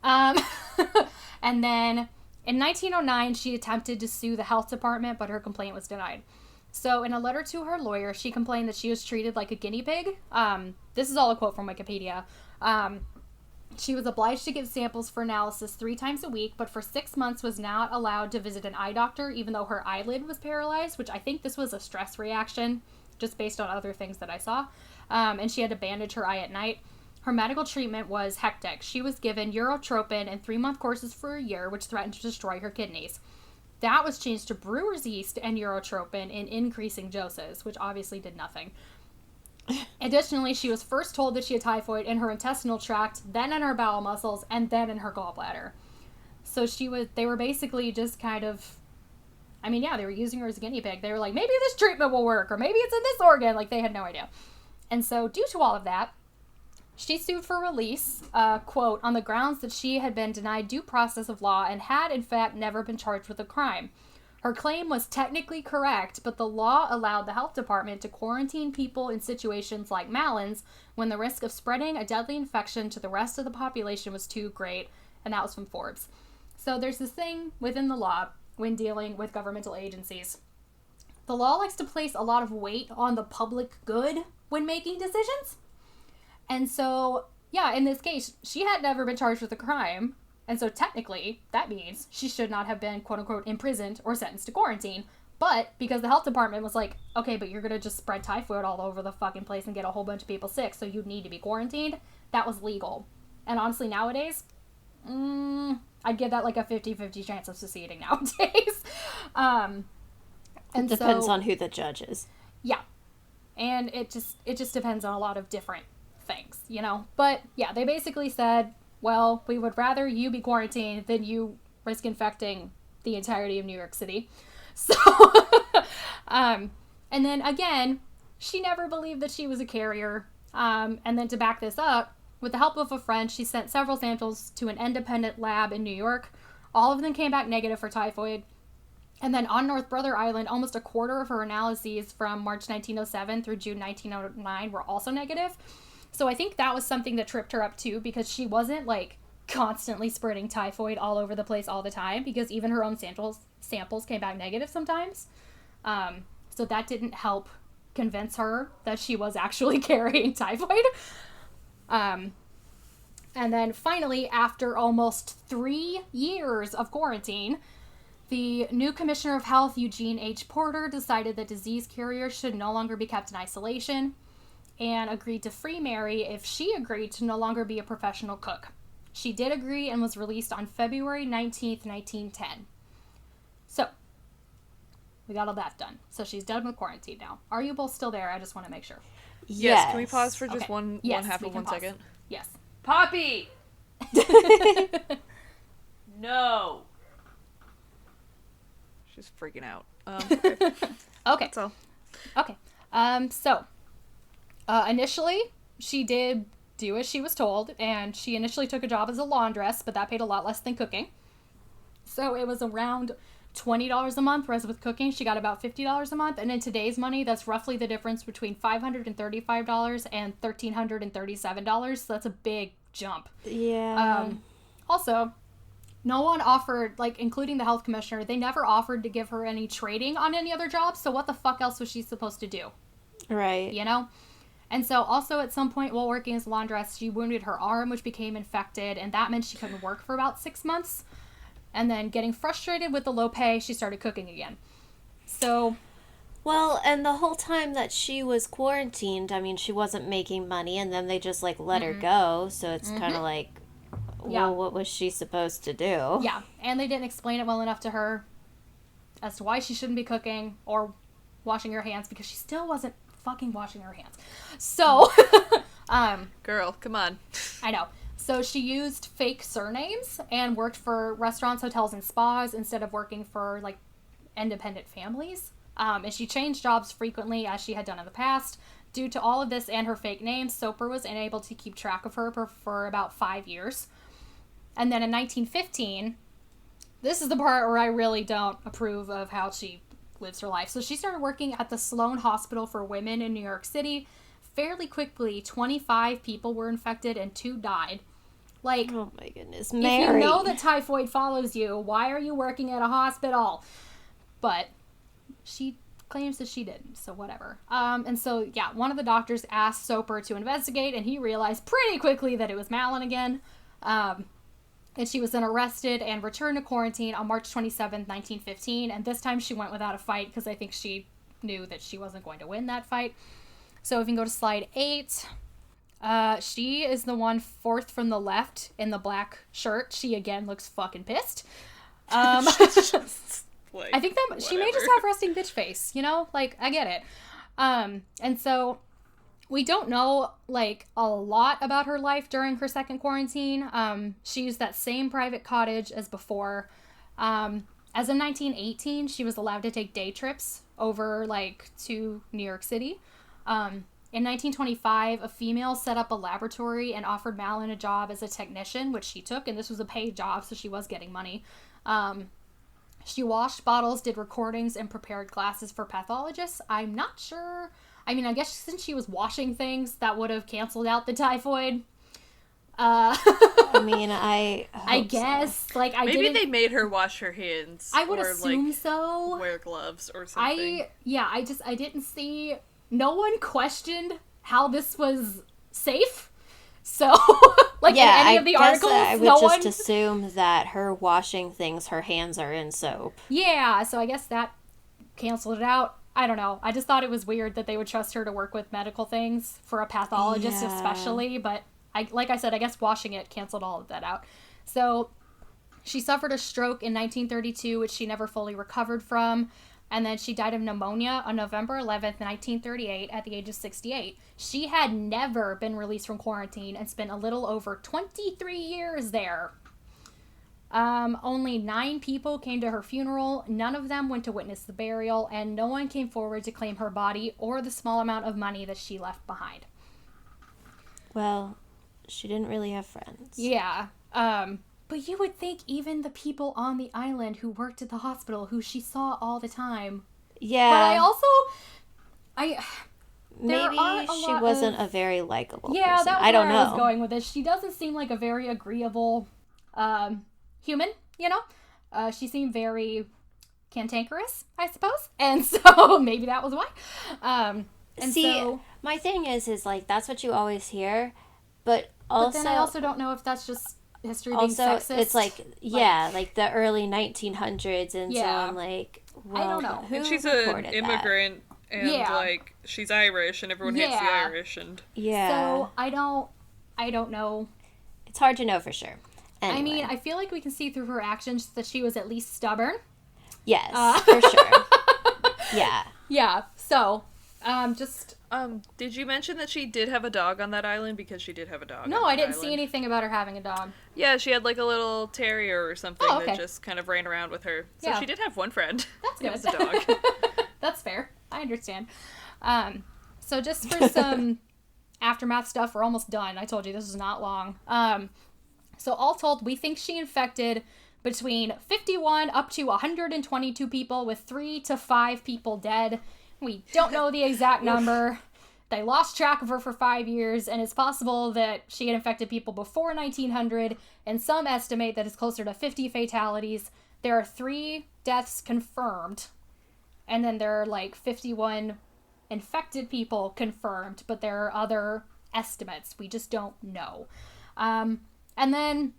And then in 1909, she attempted to sue the health department, but her complaint was denied. So in a letter to her lawyer, she complained that she was treated like a guinea pig. This is all a quote from Wikipedia. She was obliged to give samples for analysis 3 times a week, but for 6 months was not allowed to visit an eye doctor, even though her eyelid was paralyzed, which I think this was a stress reaction, just based on other things that I saw. And she had to bandage her eye at night. Her medical treatment was hectic. She was given urotropin and 3-month courses for a year, which threatened to destroy her kidneys. That was changed to brewer's yeast and urotropin in increasing doses, which obviously did nothing. Additionally, she was first told that she had typhoid in her intestinal tract, then in her bowel muscles, and then in her gallbladder. So they were basically just kind of... I mean, yeah, they were using her as a guinea pig. They were like, maybe this treatment will work, or maybe it's in this organ. Like, they had no idea. And so, due to all of that, she sued for release, quote, on the grounds that she had been denied due process of law and had, in fact, never been charged with a crime. Her claim was technically correct, but the law allowed the health department to quarantine people in situations like Mallon's when the risk of spreading a deadly infection to the rest of the population was too great, and that was from Forbes. So there's this thing within the law when dealing with governmental agencies. The law likes to place a lot of weight on the public good when making decisions. And so, yeah, in this case, she had never been charged with a crime. And so technically, that means she should not have been, quote unquote, imprisoned or sentenced to quarantine. But because the health department was like, okay, but you're going to just spread typhoid all over the fucking place and get a whole bunch of people sick, so you need to be quarantined, that was legal. And honestly, nowadays, I'd give that like a 50-50 chance of succeeding nowadays. And it depends on who the judge is. Yeah. And it just depends on a lot of different things, you know? But yeah, they basically said, well, we would rather you be quarantined than you risk infecting the entirety of New York City. So, and then again, she never believed that she was a carrier. And then to back this up, with the help of a friend, she sent several samples to an independent lab in New York. All of them came back negative for typhoid. And then on North Brother Island, almost a quarter of her analyses from March 1907 through June 1909 were also negative. So I think that was something that tripped her up too, because she wasn't like constantly spreading typhoid all over the place all the time, because even her own samples came back negative sometimes. So that didn't help convince her that she was actually carrying typhoid. And then finally, after almost 3 years of quarantine, the new Commissioner of Health, Eugene H. Porter, decided that disease carriers should no longer be kept in isolation and agreed to free Mary if she agreed to no longer be a professional cook. She did agree and was released on February 19th, 1910. So, we got all that done. So she's done with quarantine now. Are you both still there? I just want to make sure. Yes. Can we pause for just Okay. one half of 1 second? Yes. Poppy! No! She's freaking out. Okay. Okay. That's all. Okay. Initially, she did do as she was told, and she initially took a job as a laundress, but that paid a lot less than cooking. So it was around $20 a month, whereas with cooking, she got about $50 a month. And in today's money, that's roughly the difference between $535 and $1,337. So that's a big jump. Yeah. Also, no one offered, like, including the health commissioner, they never offered to give her any training on any other jobs. So what the fuck else was she supposed to do? Right. You know? And so also at some point while working as a laundress, she wounded her arm, which became infected, and that meant she couldn't work for about 6 months. And then getting frustrated with the low pay, she started cooking again. So... Well, and the whole time that she was quarantined, I mean, she wasn't making money, and then they just, like, let her go. So it's kind of like, well, what was she supposed to do? Yeah, and they didn't explain it well enough to her as to why she shouldn't be cooking or washing her hands, because she still wasn't fucking washing her hands. So, Girl, come on. I know. So she used fake surnames and worked for restaurants, hotels, and spas instead of working for, like, independent families. And she changed jobs frequently, as she had done in the past. Due to all of this and her fake name, Soper was unable to keep track of her for about 5 years. And then in 1915, this is the part where I really don't approve of how she lives her life. So she started working at the Sloan Hospital for Women in New York City. Fairly quickly, 25 people were infected and 2 died. Like, oh my goodness, Mary. If you know that typhoid follows you, why are you working at a hospital? But she claims that she didn't, so whatever. And so, yeah, one of the doctors asked Soper to investigate, and he realized pretty quickly that it was Mallon again. And she was then arrested and returned to quarantine on March 27th, 1915. And this time she went without a fight because I think she knew that she wasn't going to win that fight. So if you can go to slide 8, she is the one fourth from the left in the black shirt. She again looks fucking pissed. I think that she may just have resting bitch face, you know? Like, I get it. And so we don't know, like, a lot about her life during her second quarantine. She used that same private cottage as before. As of 1918, she was allowed to take day trips over, like, to New York City. In 1925, a female set up a laboratory and offered Mallon a job as a technician, which she took, and this was a paid job, so she was getting money. She washed bottles, did recordings, and prepared glasses for pathologists. I'm not sure. I mean, I guess since she was washing things, that would have canceled out the typhoid. I mean, I guess. So. Like, maybe they made her wash her hands. I would assume like, so. Wear gloves or something. I didn't see. No one questioned how this was safe. So, like, in any of the articles, I would no just one... assume that her washing things, her hands are in soap. Yeah, so I guess that canceled it out. I don't know. I just thought it was weird that they would trust her to work with medical things, for a pathologist especially, but like I said, I guess washing it canceled all of that out. So, she suffered a stroke in 1932, which she never fully recovered from. And then she died of pneumonia on November 11th, 1938, at the age of 68. She had never been released from quarantine and spent a little over 23 years there. Only 9 people came to her funeral. None of them went to witness the burial, and no one came forward to claim her body or the small amount of money that she left behind. Well, she didn't really have friends. Yeah. But you would think even the people on the island who worked at the hospital, who she saw all the time. Yeah. But I also... Maybe she wasn't a very likable person. That was I don't know. I was going with this. She doesn't seem like a very agreeable human, you know? She seemed very cantankerous, I suppose. And so maybe that was why. My thing is like, that's what you always hear. But also... But then I also don't know if that's just... history being sexist. It's like like the early 1900s, and so I'm like, well, I don't know. And she's an immigrant, and like she's Irish, and everyone hates the Irish, and so I don't know. It's hard to know for sure. Anyway. I mean, I feel like we can see through her actions that she was at least stubborn. Yes, for sure. Yeah. So, did you mention that she did have a dog on that island? Because she did have a dog. No, I didn't see anything about her having a dog. Yeah, she had like a little terrier or something that just kind of ran around with her. So she did have one friend. That's good. It was a dog. That's fair. I understand. So just for some aftermath stuff, we're almost done. I told you this is not long. So all told, we think she infected between 51 up to 122 people, with 3 to 5 people dead. We don't know the exact number. They lost track of her for 5 years, and it's possible that she had infected people before 1900, and some estimate that it's closer to 50 fatalities. There are 3 deaths confirmed, and then there are like 51 infected people confirmed, but there are other estimates. We just don't know. And then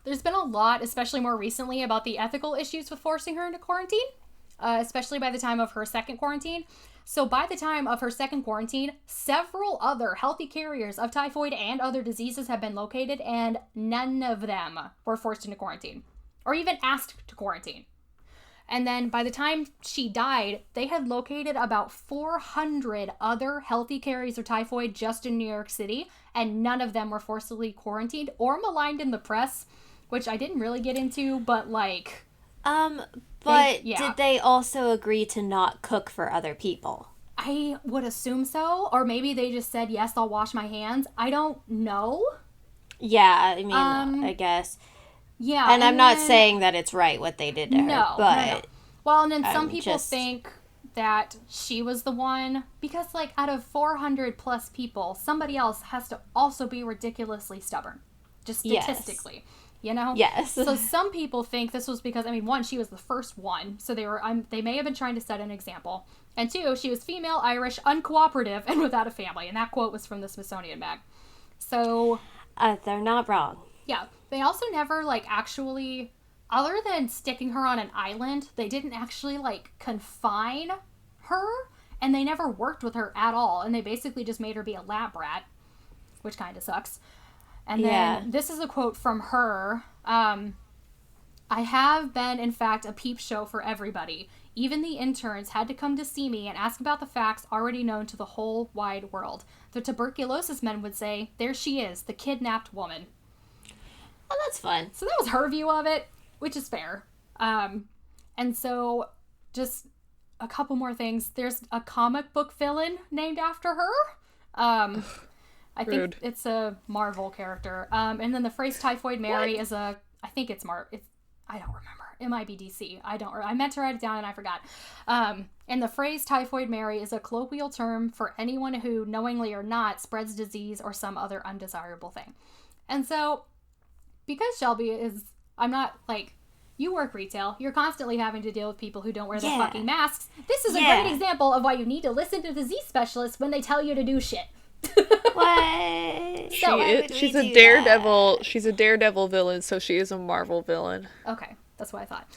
there's been a lot, especially more recently, about the ethical issues with forcing her into quarantine. Especially by the time of her second quarantine. So by the time of her second quarantine, several other healthy carriers of typhoid and other diseases have been located, and none of them were forced into quarantine, or even asked to quarantine. And then by the time she died, they had located about 400 other healthy carriers of typhoid just in New York City, and none of them were forcibly quarantined or maligned in the press, which I didn't really get into, but like... But did they also agree to not cook for other people? I would assume so. Or maybe they just said, yes, I'll wash my hands. I don't know. Yeah, I mean, I guess. Yeah. And I'm not saying that it's right what they did to her, but... No. Well, and then some people think that she was the one, because, like, out of 400 plus people, somebody else has to also be ridiculously stubborn. Just statistically. Yes. You know? Yes. So some people think this was because, I mean, 1, she was the first one, so they may have been trying to set an example. And 2, she was female, Irish, uncooperative, and without a family. And that quote was from the Smithsonian mag. So... they're not wrong. Yeah. They also never, like, actually, other than sticking her on an island, they didn't actually, like, confine her, and they never worked with her at all. And they basically just made her be a lab rat, which kind of sucks. And then this is a quote from her. I have been, in fact, a peep show for everybody. Even the interns had to come to see me and ask about the facts already known to the whole wide world. The tuberculosis men would say, there she is, the kidnapped woman. Oh, that's fun. So that was her view of it, which is fair. And so, just a couple more things. There's a comic book villain named after her. I think it's a Marvel character. And then the phrase Typhoid Mary is I think it's I don't remember. It might be DC. I meant to write it down and I forgot. And the phrase Typhoid Mary is a colloquial term for anyone who, knowingly or not, spreads disease or some other undesirable thing. And so, because Shelby is, I'm not, like, you work retail. You're constantly having to deal with people who don't wear their fucking masks. This is a great example of why you need to listen to disease specialists when they tell you to do shit. What? She's a Daredevil. She's a Daredevil villain, so she is a Marvel villain. Okay, that's what I thought.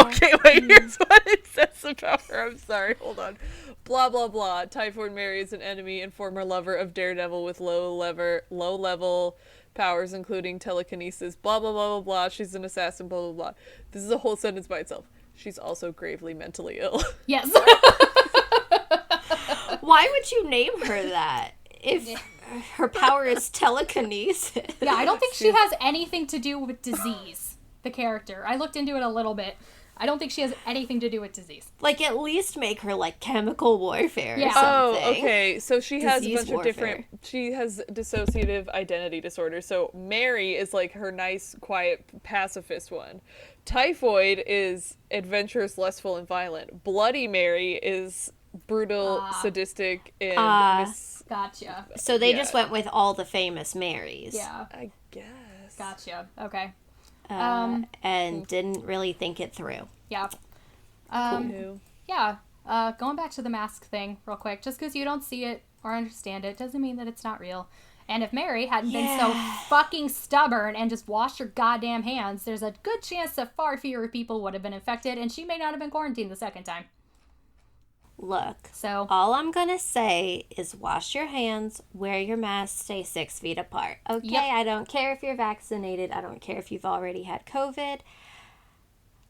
Okay, wait, here's what it says about her. I'm sorry, hold on. Blah, blah, blah. Typhoid Mary is an enemy and former lover of Daredevil with low-level powers, including telekinesis. Blah, blah, blah, blah, blah. She's an assassin, blah, blah, blah. This is a whole sentence by itself. She's also gravely mentally ill. Yes. Why would you name her that if her power is telekinesis? Yeah, I don't think she has anything to do with disease, the character. I looked into it a little bit. I don't think she has anything to do with disease. Like, at least make her, like, chemical warfare or something. Oh, okay. So she has a bunch warfare. of different... She has dissociative identity disorder. So Mary is, like, her nice, quiet, pacifist one. Typhoid is adventurous, lustful, and violent. Bloody Mary is brutal, sadistic, and Gotcha. So they just went with all the famous Marys. Yeah. I guess. Gotcha. Okay. And didn't really think it through. Yeah. Cool. Yeah. Going back to the mask thing real quick, just because you don't see it or understand it doesn't mean that it's not real. And if Mary hadn't been so fucking stubborn and just washed her goddamn hands, there's a good chance that far fewer people would have been infected, and she may not have been quarantined the second time. Look, So all I'm gonna say is wash your hands, wear your mask, stay 6 feet apart. Okay, Yep. I don't care if you're vaccinated. I don't care if you've already had COVID.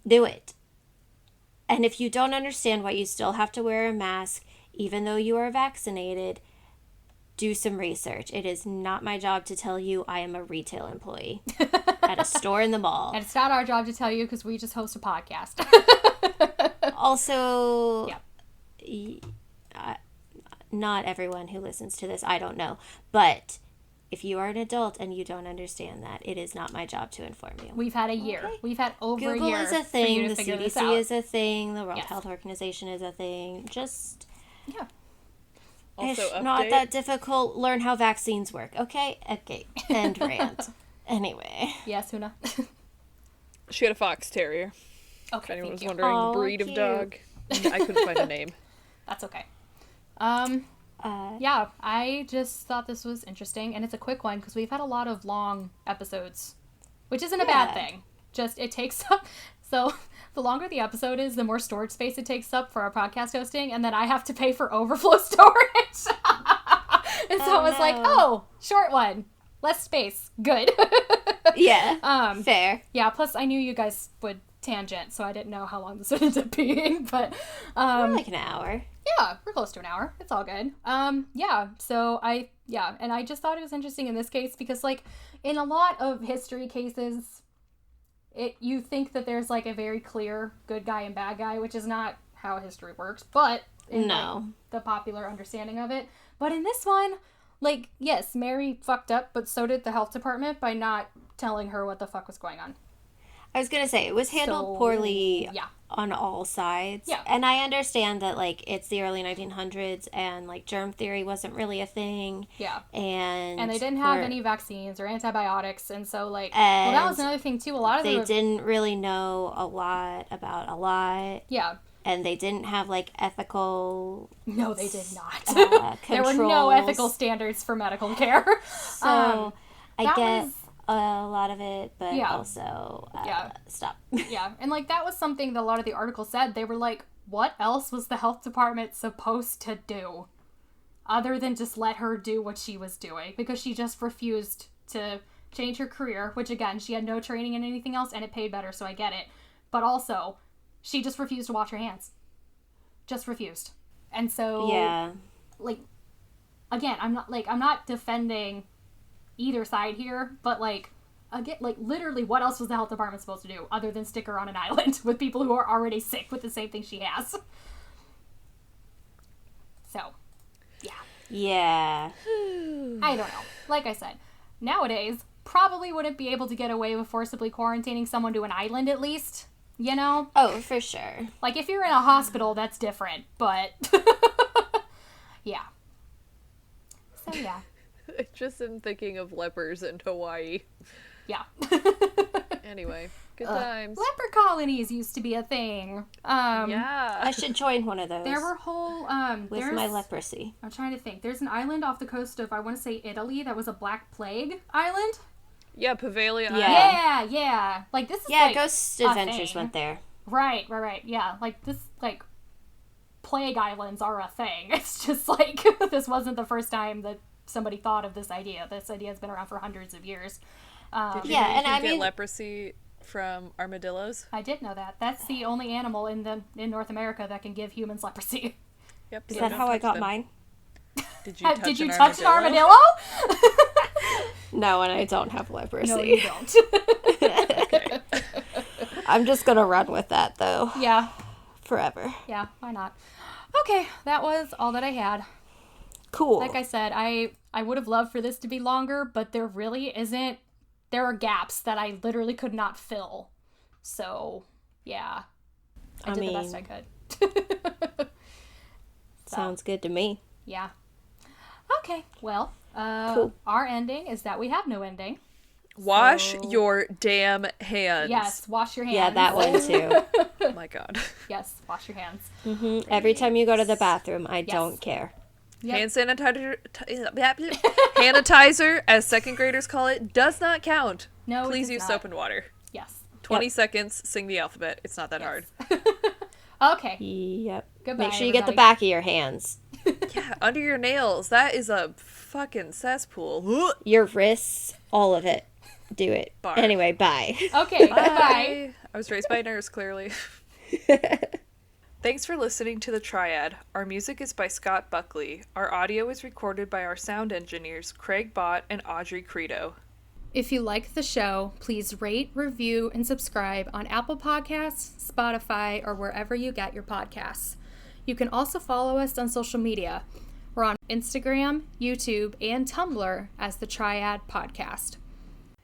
Do it. And if you don't understand why you still have to wear a mask, even though you are vaccinated, do some research. It is not my job to tell you I am a retail employee at a store in the mall. And it's not our job to tell you because we just host a podcast. Also, Yep. Not everyone who listens to this, I don't know. But if you are an adult and you don't understand that, it is not my job to inform you. We've had a year. Okay. We've had over Google a year is a for you thing, to the figure this CDC out. is a thing, the World Yes. Health Organization is a thing. Just, Yeah. Also, it's update. not that difficult. Learn how vaccines work. Okay? Okay. End rant. Anyway. Yes, Huna. She had a fox terrier. If Okay, anyone thank was you. wondering, Oh, breed of cute. dog. I couldn't find a name. That's okay. Yeah, I just thought this was interesting, and it's a quick one because we've had a lot of long episodes, which isn't a bad thing. Just it takes up. So the longer the episode is, the more storage space it takes up for our podcast hosting, and then I have to pay for overflow storage. And so I was like, oh, short one, less space, good. Yeah. Fair. Yeah. Plus, I knew you guys would tangent, so I didn't know how long this would end up being, but Like an hour. yeah, we're close to an hour. It's all good. Yeah, so and I just thought it was interesting in this case because, like, in a lot of history cases, you think that there's, like, a very clear good guy and bad guy, which is not how history works, but in like, the popular understanding of it. But in this one, like, yes, Mary fucked up, but so did the health department by not telling her what the fuck was going on. I was gonna say, it was handled poorly yeah. on all sides. Yeah. And I understand that, like, it's the early 1900s and, like, germ theory wasn't really a thing. Yeah. And they didn't have any vaccines or antibiotics, and so, like, well, that was another thing, too. A lot of they didn't really know a lot about a lot. Yeah. And they didn't have, like, ethical... No, they did not. There were no ethical standards for medical care. So, I get a lot of it, but Yeah. also, stop. Yeah, and, like, that was something that a lot of the articles said. They were like, what else was the health department supposed to do? Other than just let her do what she was doing. Because she just refused to change her career, which, again, she had no training in anything else, and it paid better, so I get it. But also, she just refused to wash her hands. Just refused. And so, Yeah. like, again, I'm not defending either side here, but, like, again, like, literally, what else was the health department supposed to do other than stick her on an island with people who are already sick with the same thing she has? So, yeah. Yeah. I don't know. Like I said, nowadays, probably wouldn't be able to get away with forcibly quarantining someone to an island at least, you know? Oh, for sure. Like, if you're in a hospital, that's different, but... yeah. So, yeah. I just am thinking of lepers in Hawaii. Yeah. Anyway, good times. Leper colonies used to be a thing. Yeah. I should join one of those. There were whole, with my leprosy. I'm trying to think. There's an island off the coast of, I want to say, Italy that was a Black Plague island. Yeah, Pavalia Yeah. Yeah. Like, this is, Yeah, like, Ghost a Adventures thing. went there. Right. Yeah. Like, this, like, plague islands are a thing. It's just, like, this wasn't the first time that somebody thought of this idea. This idea has been around for hundreds of years. Did you know you can get leprosy from armadillos? I did know that. That's the only animal in North America that can give humans leprosy. Yep. Is that how I got mine? Did you touch, did you an, touch armadillo? an armadillo? No, and I don't have leprosy. No, you don't. Okay. I'm just gonna run with that, though. Yeah. Forever. Yeah, why not? Okay, that was all that I had. Cool. Like I said, I would have loved for this to be longer, but there really isn't. There are gaps that I literally could not fill. So, yeah. I did the best I could. Sounds good to me. Yeah. Okay, well, cool. Our ending is that we have no ending. Wash your damn hands. Yes, wash your hands. Yeah, that one too. Oh my god. Yes, wash your hands. Mm-hmm. Every time you go to the bathroom, I don't care. Yep. Hand sanitizer, as second graders call it, does not count. No, it Please does use not. soap and water. Yes. 20 seconds, sing the alphabet. It's not that hard. Okay. Yep. Goodbye, Make sure you get the everybody. back of your hands. Yeah, under your nails. That is a fucking cesspool. Your wrists, all of it. Do it. Bar. Anyway, bye. Okay, goodbye. I was raised by a nurse, clearly. Thanks for listening to The Triad. Our music is by Scott Buckley. Our audio is recorded by our sound engineers, Craig Bott and Audrey Credo. If you like the show, please rate, review, and subscribe on Apple Podcasts, Spotify, or wherever you get your podcasts. You can also follow us on social media. We're on Instagram, YouTube, and Tumblr as The Triad Podcast.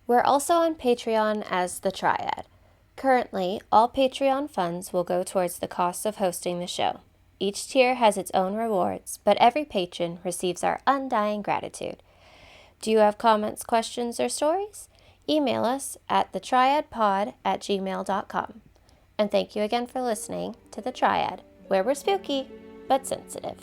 We're also on Patreon as The Triad. Currently, all Patreon funds will go towards the cost of hosting the show. Each tier has its own rewards, but every patron receives our undying gratitude. Do you have comments, questions, or stories? Email us at thetriadpod@gmail.com. And thank you again for listening to The Triad, where we're spooky but sensitive.